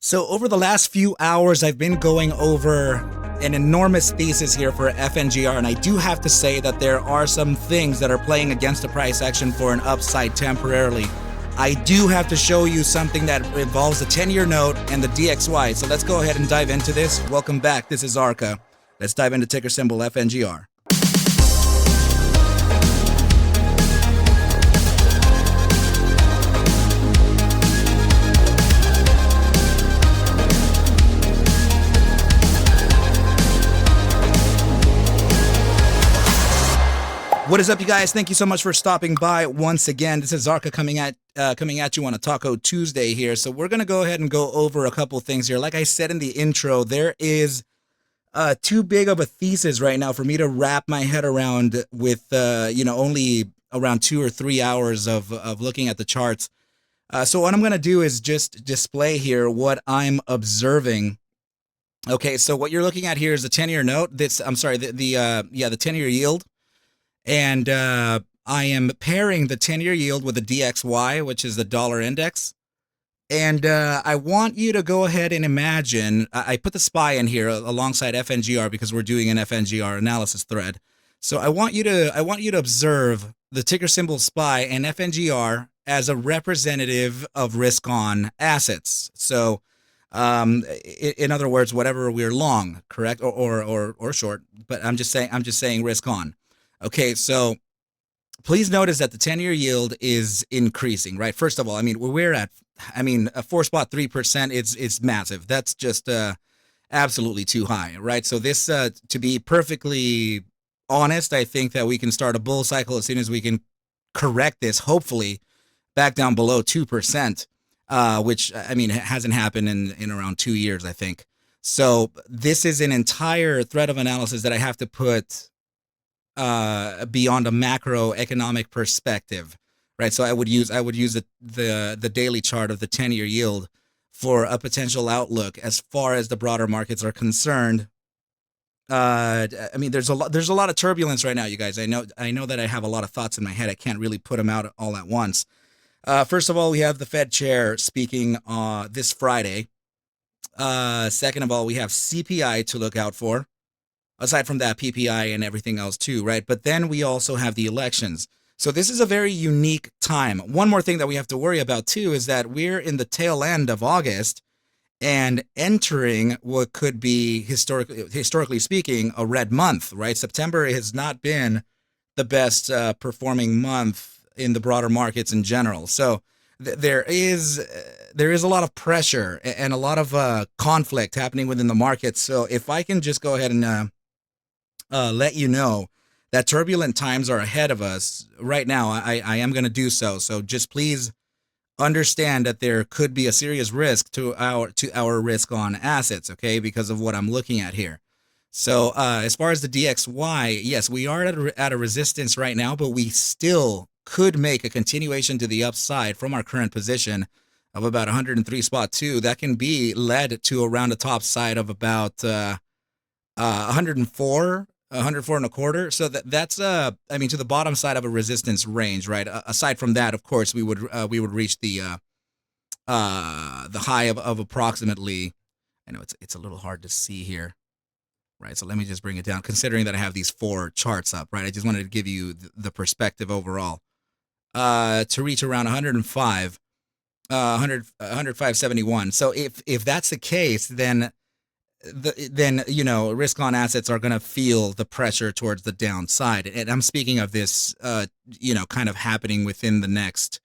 So over the last few hours, I've been going over an enormous thesis here for FNGR, and I do have to say that there are some things that are playing against the price action for an upside temporarily. I do have to show you something that involves the 10-year note and the DXY, so let's go ahead and dive into this. Welcome back, this is ARCa. Let's dive into ticker symbol FNGR. What is up, you guys? Thank you so much for stopping by once again. This is ARCa coming at you on a Taco Tuesday here. So we're gonna go ahead and go over a couple things here. Like I said in the intro, there is too big of a thesis right now for me to wrap my head around with only around 2 or 3 hours of looking at the charts. So what I'm gonna do is just display here what I'm observing. Okay, so what you're looking at here is the 10-year note. The 10-year yield. And I am pairing the 10-year yield with the DXY, which is the dollar index. And I want you to go ahead and imagine, I put the SPY in here alongside FNGR because we're doing an FNGR analysis thread. So I want you to observe the ticker symbol SPY and FNGR as a representative of risk on assets. So in other words, whatever we're long, correct, or short, but I'm just saying risk on. Okay, so please notice that the 10-year yield is increasing, right? First of all, we're at, a 4.3%, it's massive. That's just absolutely too high, right? So this, to be perfectly honest, I think that we can start a bull cycle as soon as we can correct this, hopefully, back down below 2%, which, it hasn't happened in around 2 years, I think. So this is an entire thread of analysis that I have to put beyond a macroeconomic perspective, right? So I would use the daily chart of the 10-year yield for a potential outlook as far as the broader markets are concerned. There's a lot of turbulence right now, you guys. I know that I have a lot of thoughts in my head. I can't really put them out all at once. First of all, we have the Fed chair speaking this Friday. Second of all, we have CPI to look out for. Aside from that, PPI and everything else too, right? But then we also have the elections. So this is a very unique time. One more thing that we have to worry about too is that we're in the tail end of August and entering what could be, historically speaking, a red month, right? September has not been the best performing month in the broader markets in general. So there is a lot of pressure and a lot of conflict happening within the market. So if I can just go ahead and let you know that turbulent times are ahead of us right now, I am going to do so. So just please understand that there could be a serious risk to our risk on assets, okay, because of what I'm looking at here. So as far as the DXY, yes, we are at a resistance right now, but we still could make a continuation to the upside from our current position of about 103.2. That can be led to around a top side of about 104 and a quarter. So that's to the bottom side of a resistance range, right? Aside from that, of course, we would reach the high of approximately, I know it's a little hard to see here, right? So let me just bring it down, considering that I have these 4 charts up, right? I just wanted to give you the perspective overall. To reach around 105, 105.71. So if that's the case, then risk on assets are going to feel the pressure towards the downside. And I'm speaking of this, kind of happening within the next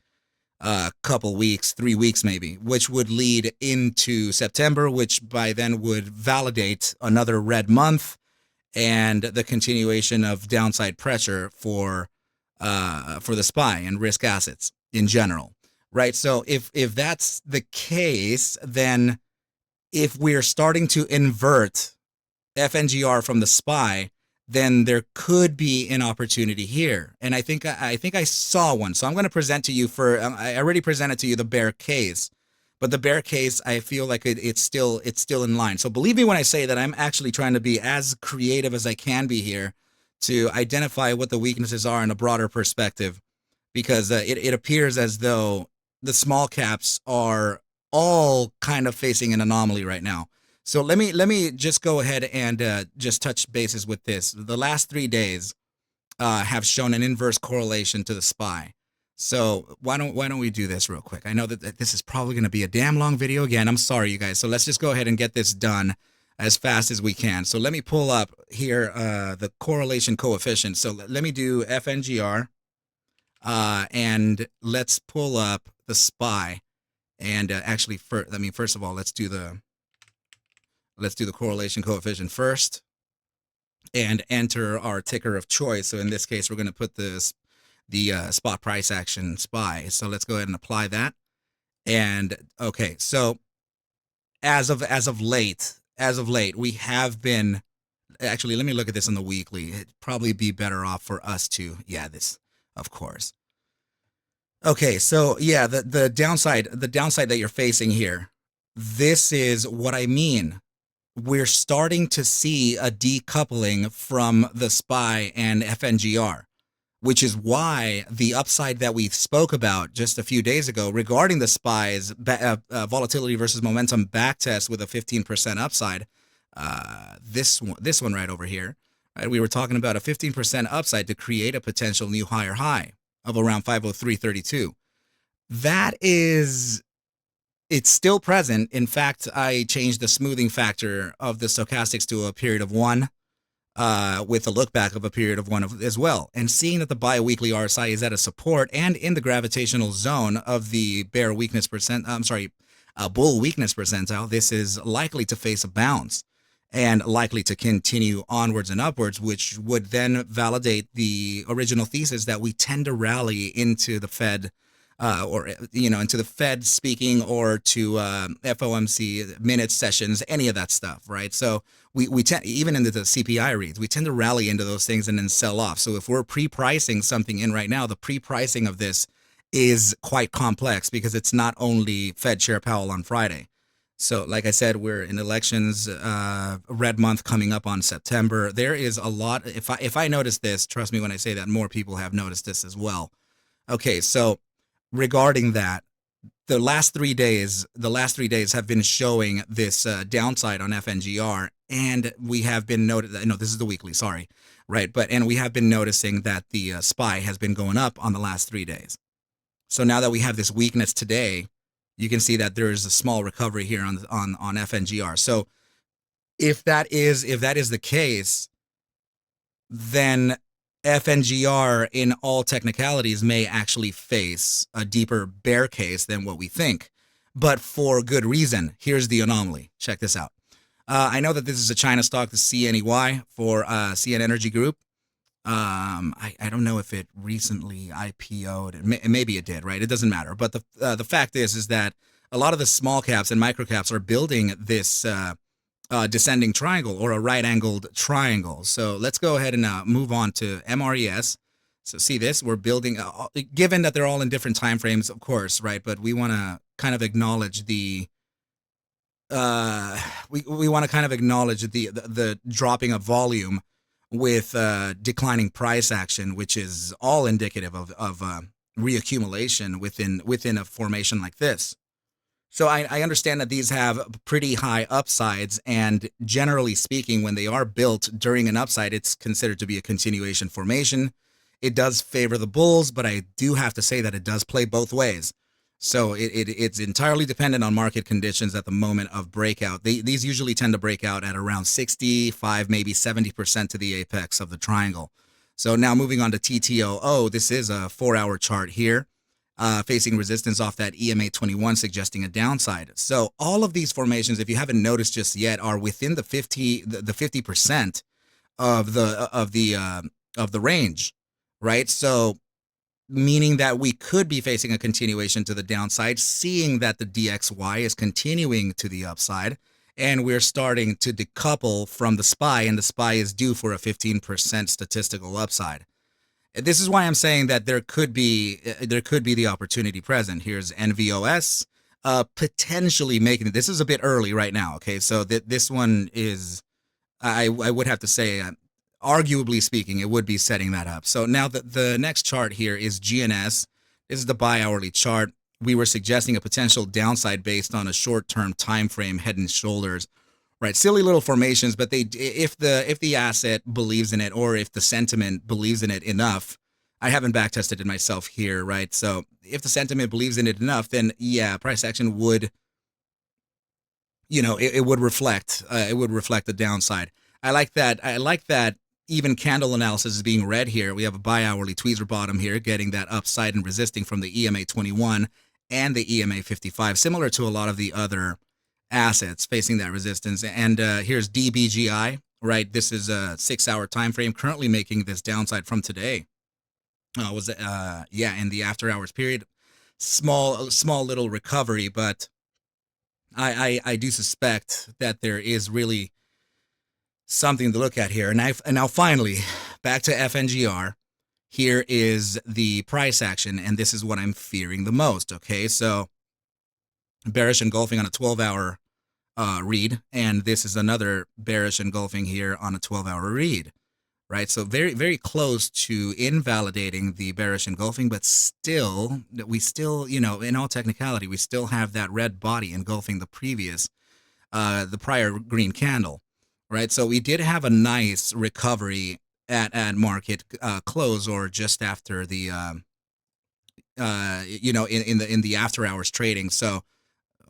couple weeks, 3 weeks maybe, which would lead into September, which by then would validate another red month and the continuation of downside pressure for the SPY and risk assets in general, right? So if that's the case, then if we're starting to invert FNGR from the SPY, then there could be an opportunity here. And I think I saw one. So I'm going to present to you I already presented to you the bear case, but the bear case, I feel like it's still in line. So believe me when I say that I'm actually trying to be as creative as I can be here to identify what the weaknesses are in a broader perspective, because it appears as though the small caps are all kind of facing an anomaly right now. So let me just go ahead and just touch bases with this. The last 3 days have shown an inverse correlation to the SPY. So why don't we do this real quick? I know that this is probably going to be a damn long video again. I'm sorry, you guys. So let's just go ahead and get this done as fast as we can. So let me pull up here the correlation coefficient. So let me do FNGR and let's pull up the SPY. And actually, first of all, let's do the correlation coefficient first and enter our ticker of choice. So in this case, we're going to put the spot price action SPY. So let's go ahead and apply that. And okay, so as of late, we have been actually. Let me look at this on the weekly. It'd probably be better off for us to this, of course. Okay, so yeah, the downside that you're facing here. This is what I mean. We're starting to see a decoupling from the SPY and FNGR, which is why the upside that we spoke about just a few days ago regarding the SPY's volatility versus momentum backtest with a 15% upside, this one right over here, right? We were talking about a 15% upside to create a potential new higher high of around 503.32. It's still present. In fact, I changed the smoothing factor of the stochastics to a period of 1 with a look back of a period of 1 as well. And seeing that the bi-weekly RSI is at a support and in the gravitational zone of the bull weakness percentile, this is likely to face a bounce and likely to continue onwards and upwards, which would then validate the original thesis that we tend to rally into the Fed into the Fed speaking or to FOMC minutes sessions, any of that stuff, right? So we tend, even into the CPI reads, we tend to rally into those things and then sell off. So if we're pre-pricing something in right now, the pre-pricing of this is quite complex because it's not only Fed Chair Powell on Friday. So like I said, we're in elections, red month coming up on September. There is a lot. If I notice this, trust me when I say that more people have noticed this as well. Okay, so regarding that, the last 3 days have been showing this downside on FNGR, and we have been noticing. No, this is the weekly. Sorry, right? And we have been noticing that the SPY has been going up on the last 3 days. So now that we have this weakness today, you can see that there is a small recovery here on FNGR. So if that is the case, then FNGR in all technicalities may actually face a deeper bear case than what we think, but for good reason. Here's the anomaly. Check this out. I know that this is a China stock, the CNEY for CN Energy Group. I don't know if it recently IPO'd. Maybe it did, right? It doesn't matter. But the fact is that a lot of the small caps and micro caps are building this descending triangle or a right-angled triangle. So let's go ahead and move on to MRES. So see this, we're building, given that they're all in different time frames, of course, right? But we want to kind of acknowledge the dropping of volume with declining price action, which is all indicative of reaccumulation within a formation like this. So I understand that these have pretty high upsides, and generally speaking, when they are built during an upside, it's considered to be a continuation formation. It does favor the bulls, but I do have to say that it does play both ways. So it's entirely dependent on market conditions at the moment of breakout. These usually tend to break out at around 65, maybe 70% to the apex of the triangle. So now moving on to TTOO, this is a 4-hour chart here. Facing resistance off that EMA 21, suggesting a downside. So all of these formations, if you haven't noticed just yet, are within the 50% of the range, right? So meaning that we could be facing a continuation to the downside, seeing that the DXY is continuing to the upside, and we're starting to decouple from the SPY, and the SPY is due for a 15% statistical upside. This is why I'm saying that there could be the opportunity present. Here's NVOS potentially making it. This is a bit early right now. Okay, so this one is, I would have to say, arguably speaking, it would be setting that up. So now the next chart here is GNS. This is the bi-hourly chart. we were suggesting a potential downside based on a short-term time frame, head and shoulders. Right, silly little formations, but if the asset believes in it, or if the sentiment believes in it enough, I haven't back tested it myself here, right? So if the sentiment believes in it enough, then yeah, price action would, it would reflect the downside. I like that. I like that even candle analysis is being read here. We have a bi-hourly tweezer bottom here, getting that upside and resisting from the EMA 21 and the EMA 55, similar to a lot of the other assets facing that resistance. And here's DBGI, right? This is a 6-hour time frame, currently making this downside from today. In the after hours period, small little recovery, but I do suspect that there is really something to look at here. And now finally, back to FNGR. Here is the price action, and this is what I'm fearing the most. Okay, so bearish engulfing on a 12-hour read, and this is another bearish engulfing here on a 12-hour read, right? So very, very close to invalidating the bearish engulfing, but still, in all technicality, we still have that red body engulfing the prior green candle, right? So we did have a nice recovery at market close, or just after the, in the after hours trading. So,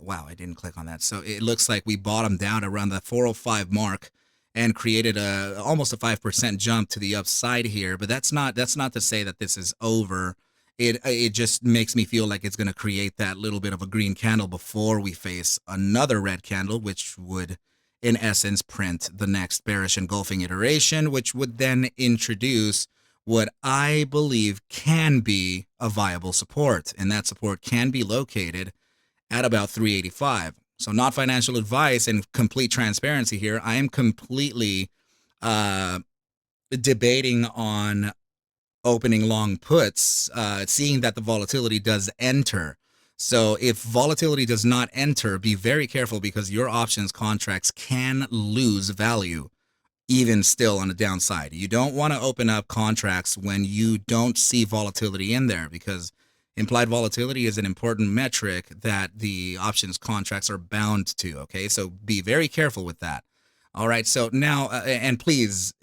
wow, I didn't click on that. So it looks like we bottomed out around the 405 mark and created almost a 5% jump to the upside here. But that's not to say that this is over. It just makes me feel like it's going to create that little bit of a green candle before we face another red candle, which would, in essence, print the next bearish engulfing iteration, which would then introduce what I believe can be a viable support. And that support can be located at about 385. So not financial advice, and complete transparency here. I am completely debating on opening long puts, seeing that the volatility does enter. So if volatility does not enter, be very careful, because your options contracts can lose value even still on the downside. You don't want to open up contracts when you don't see volatility in there, because implied volatility is an important metric that the options contracts are bound to. Okay, so be very careful with that. All right, so now, and please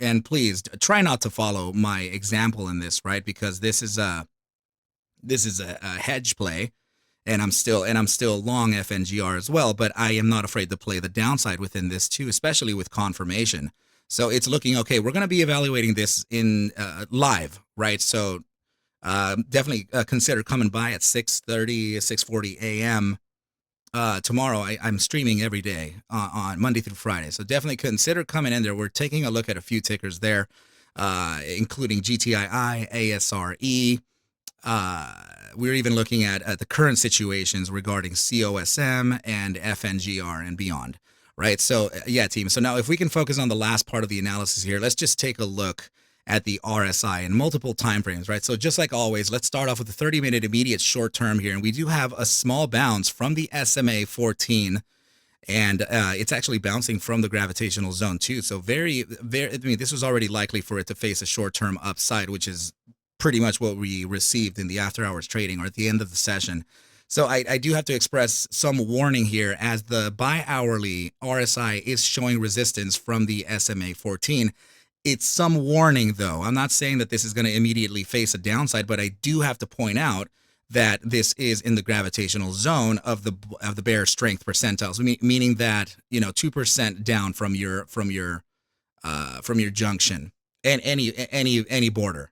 try not to follow my example in this, right? Because this is a hedge play, and I'm still long FNGR as well. But I am not afraid to play the downside within this too, especially with confirmation. So it's looking okay. We're going to be evaluating this in live, right? So definitely consider coming by at 6:30, 6:40 a.m. Tomorrow. I'm streaming every day on Monday through Friday. So definitely consider coming in there. We're taking a look at a few tickers there, including GTII, ASRE. We're even looking at the current situations regarding COSM and FNGR and beyond, right? So yeah, team. So now if we can focus on the last part of the analysis here, let's just take a look at the RSI in multiple time frames, right? So just like always, let's start off with the 30-minute immediate short term here. And we do have a small bounce from the SMA 14, and it's actually bouncing from the gravitational zone too. So very, this was already likely for it to face a short-term upside, which is pretty much what we received in the after hours trading, or at the end of the session. So I do have to express some warning here, as the bi-hourly RSI is showing resistance from the SMA 14. It's some warning, though. I'm not saying that this is going to immediately face a downside, but I do have to point out that this is in the gravitational zone of the bear strength percentiles, meaning that 2% down from your junction and any border.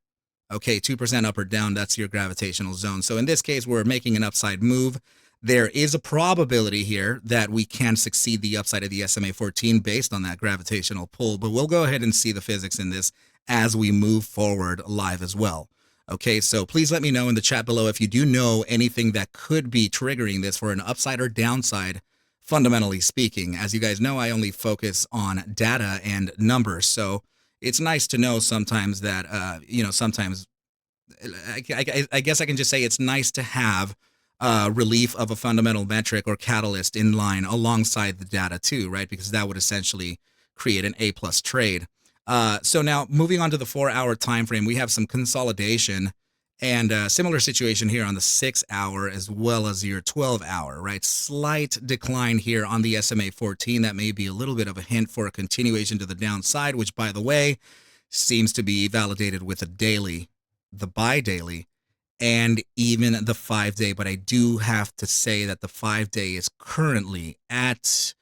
Okay, 2% up or down, that's your gravitational zone. So in this case, we're making an upside move. There is a probability here that we can succeed the upside of the SMA 14 based on that gravitational pull, but we'll go ahead and see the physics in this as we move forward live as well. Okay, so please let me know in the chat below if you do know anything that could be triggering this for an upside or downside, fundamentally speaking. As you guys know, I only focus on data and numbers, so it's nice to know sometimes that, sometimes, I guess I can just say it's nice to have relief of a fundamental metric or catalyst in line alongside the data too, right? Because that would essentially create an A+ trade. So now moving on to the 4-hour time frame, we have some consolidation And similar situation here on the 6-hour as well as your 12-hour, right? Slight decline here on the SMA 14. That may be a little bit of a hint for a continuation to the downside, which, by the way, seems to be validated with a daily, the bi-daily, and even the 5-day. But I do have to say that the 5-day is currently at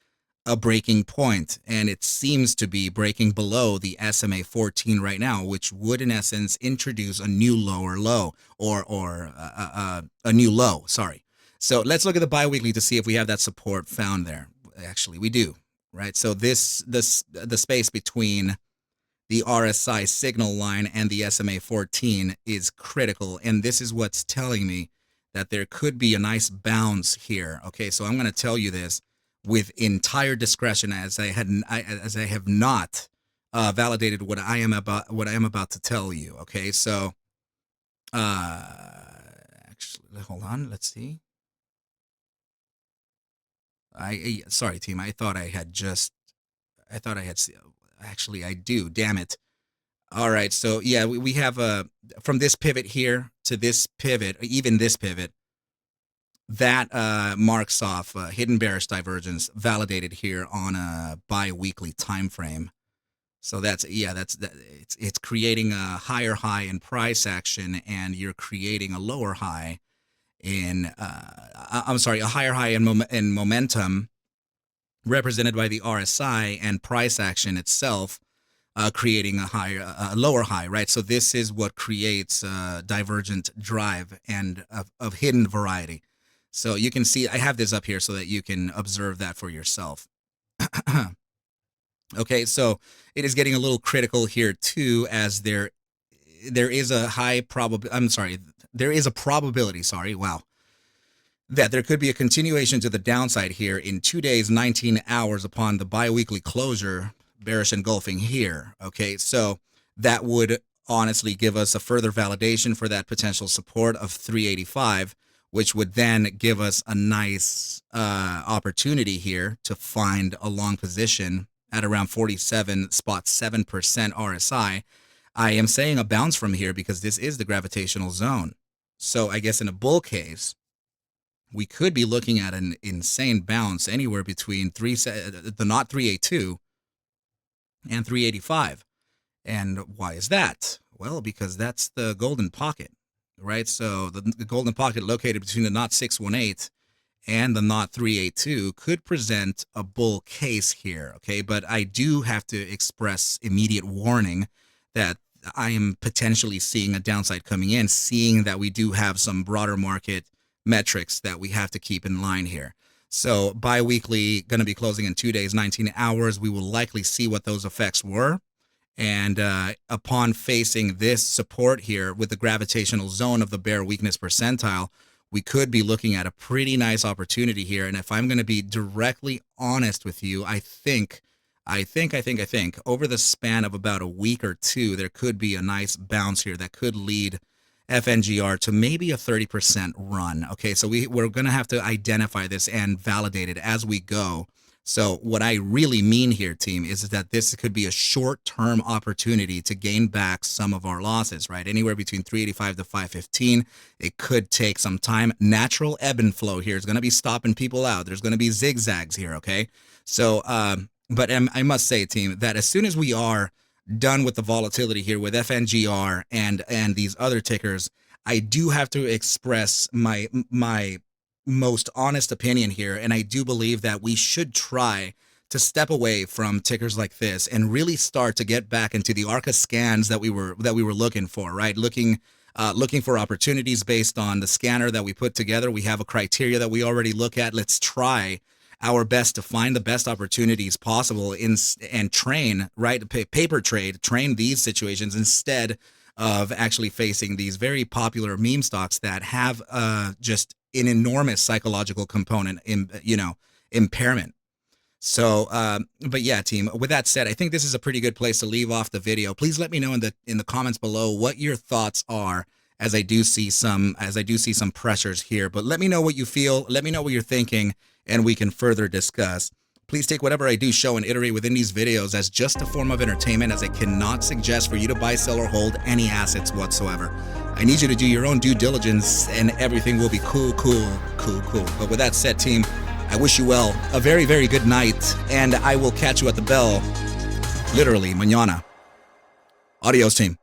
a breaking point, and it seems to be breaking below the SMA 14 right now, which would in essence introduce a new lower low or a new low. Sorry. So let's look at the biweekly to see if we have that support found there. Actually, we do, right? So the space between the RSI signal line and the SMA 14 is critical, and this is what's telling me that there could be a nice bounce here. Okay, so I'm going to tell you this with entire discretion, as I have not validated what I am about to tell you. Okay, so actually, hold on. Let's see. Sorry, team. I thought I had. Actually, I do. Damn it. All right. So yeah, we have from this pivot here to this pivot, even this pivot, that marks off hidden bearish divergence validated here on a bi-weekly time frame. So it's creating a higher high in price action, and you're creating a lower high in a higher high in momentum represented by the RSI, and price action itself creating a lower high, right? So this is what creates divergent drive and of hidden variety. So you can see, I have this up here so that you can observe that for yourself. Okay, so it is getting a little critical here too, as there is a there is a probability, that there could be a continuation to the downside here in 2 days, 19 hours upon the biweekly closure, bearish engulfing here. Okay, so that would honestly give us a further validation for that potential support of 385, which would then give us a nice opportunity here to find a long position at around 47.7% RSI. I am saying a bounce from here because this is the gravitational zone. So I guess in a bull case, we could be looking at an insane bounce anywhere between the not 382 and 385. And why is that? Well, because that's the golden pocket, right? So the golden pocket located between the not 618 and the not 382 could present a bull case here, okay? But I do have to express immediate warning that I am potentially seeing a downside coming in, seeing that we do have some broader market metrics that we have to keep in line here. So bi-weekly going to be closing in 2 days, 19 hours. We will likely see what those effects were. And upon facing this support here with the gravitational zone of the bear weakness percentile, we could be looking at a pretty nice opportunity here. And if I'm going to be directly honest with you, I think over the span of about a week or two, there could be a nice bounce here that could lead FNGR to maybe a 30% run. Okay, so we're going to have to identify this and validate it as we go. So what I really mean here, team, is that this could be a short-term opportunity to gain back some of our losses, right? Anywhere between 385 to 515. It could take some time. Natural ebb and flow here is going to be stopping people out. There's going to be zigzags here, okay? So, but I must say, team, that as soon as we are done with the volatility here with FNGR and these other tickers, I do have to express my most honest opinion here, and I do believe that we should try to step away from tickers like this and really start to get back into the ARCa scans that we were looking for, right? Looking for opportunities based on the scanner that we put together. We have a criteria that we already look at. Let's try our best to find the best opportunities possible and train, right? Paper trade, train these situations instead of actually facing these very popular meme stocks that have just an enormous psychological component in, impairment. So, but yeah, team, with that said, I think this is a pretty good place to leave off the video. Please let me know in the comments below what your thoughts are, as I do see some pressures here. But let me know what you feel. Let me know what you're thinking, and we can further discuss. Please take whatever I do show and iterate within these videos as just a form of entertainment, as I cannot suggest for you to buy, sell, or hold any assets whatsoever. I need you to do your own due diligence and everything will be cool. But with that said, team, I wish you well, a very, very good night, and I will catch you at the bell, literally, mañana. Adios, team.